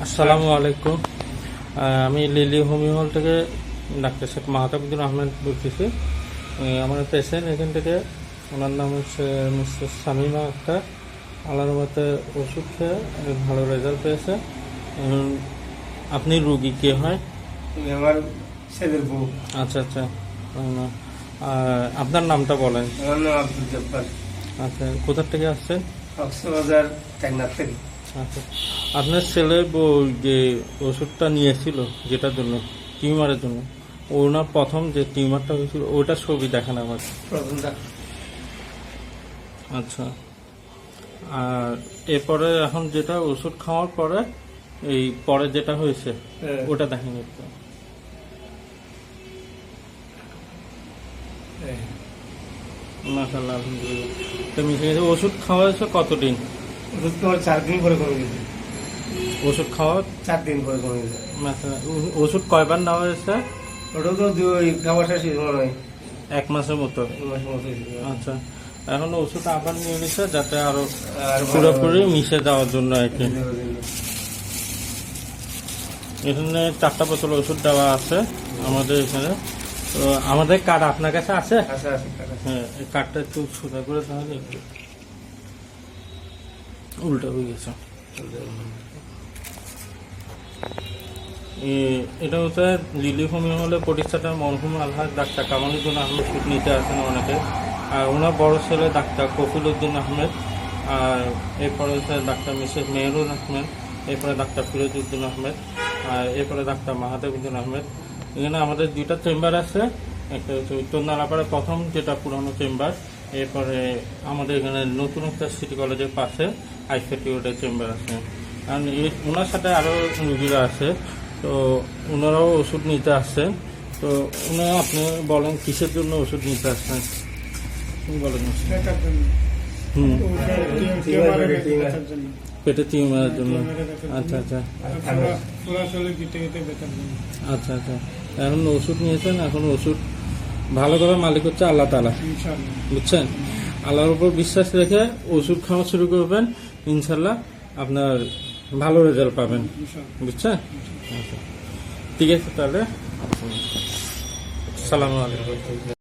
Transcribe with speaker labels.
Speaker 1: আসসালামু আলাইকুম। আমি লিলি হোমিও হল থেকে ডাক্তার শেখ মাহতাবুদ্দিন আহমেদ বলতেছি। আমার পেশেন্ট এখান থেকে, ওনার নাম হচ্ছে মিস্টার শামিমা আক্তার। আল্লাহর মতে ওষুধ খেয়ে ভালো রেজাল্ট পেয়েছে। আপনি রুগী কে হয়?
Speaker 2: আমার ছেলের বউ।
Speaker 1: আচ্ছা আচ্ছা। আপনার নামটা বলেন।
Speaker 2: আমার নাম আব্দুল জব্বার।
Speaker 1: আচ্ছা, কোথা থেকে আসছেন?
Speaker 2: কক্সবাজার টেকনাফ থেকে।
Speaker 1: আচ্ছা, আপনার ছেলে যে ওষুধটা নিয়েছিল যেটার জন্য, টিউমারের জন্য, ওনার প্রথম যে টিউমারটা হয়েছিল ওটার ছবি দেখেন আমার। আচ্ছা, আর এরপরে এখন যেটা ওষুধ খাওয়ার পরে এই পরে যেটা হয়েছে ওটা দেখেন একটু। মাশাআল্লাহ, আলহামদুলিল্লাহ। তো মিশে গেছে। ওষুধ খাওয়া হয়েছে কতদিন?
Speaker 2: ওষুধ খাওয়ার 4 দিন পরে কমে গেছে।
Speaker 1: ওষুধ খাওয়া
Speaker 2: 4 দিন পরে কমে গেছে।
Speaker 1: ওষুধ কয়বার নেওয়া হয়েছে?
Speaker 2: ওটা তো খাওয়া শেষ মনে হয়
Speaker 1: 1 মাসের মতো।
Speaker 2: 1 মাসের মতো হয়েছে।
Speaker 1: আচ্ছা, এখন ওষুধ আবার নিয়ে নিচ্ছে যাতে আরো পুরোপুরি মিশে যাওয়ার জন্য আর কি। এখানে 4টা বোতল ওষুধ দেওয়া আছে আমাদের এখানে। তো আমাদের কার্ড আপনার কাছে আছে? হ্যাঁ, এই কার্ডটা একটু সোজা করে তাহলে একটু উল্টা হয়ে গেছে। এটা হচ্ছে লিলি হোমিও হলে প্রতিষ্ঠাতা মরহুম আলহাজ ডাক্তার কামালউদ্দিন আহমেদ ওষুধ নিতে আসেন অনেকে। আর ওনার বড় ছেলে ডাক্তার কফিল উদ্দিন আহমেদ, আর এরপরে হচ্ছে ডাক্তার মিসেস মেহরুন আহমেদ, এরপরে ডাক্তার ফিরোজ উদ্দিন আহমেদ, আর এরপরে ডাক্তার মাহাতাবুদ্দিন আহমেদ। এখানে আমাদের 2টা চেম্বার আছে। একটা হচ্ছে উত্তর নালাপাড়া প্রথম, যেটা পুরানো চেম্বার। এরপরে আমাদের এখানে নতুন একটা সিটি কলেজের পাশে আইসিটি রোডের চেম্বার আছে। কারণ ওনার সাথে আরও রুগীরা আছে, তো ওনারাও ওষুধ নিতে আসছেন। তো ওনারা আপনি বলেন কিসের জন্য ওষুধ নিতে আসছেন বলেন। পেটে টিউমারের জন্য। আচ্ছা আচ্ছা আচ্ছা আচ্ছা। এখন ওষুধ নিয়েছেন, এখন ওষুধ ভালো করার মালিক হচ্ছে আল্লাহ তাআলা, বুঝছেন? আল্লাহর উপর বিশ্বাস রেখে ওষুধ খাওয়া শুরু করবেন, ইনশাল্লাহ আপনার ভালো রেজাল্ট পাবেন, বুঝছেন? আচ্ছা, ঠিক আছে তাহলে। আসসালামু আলাইকুম।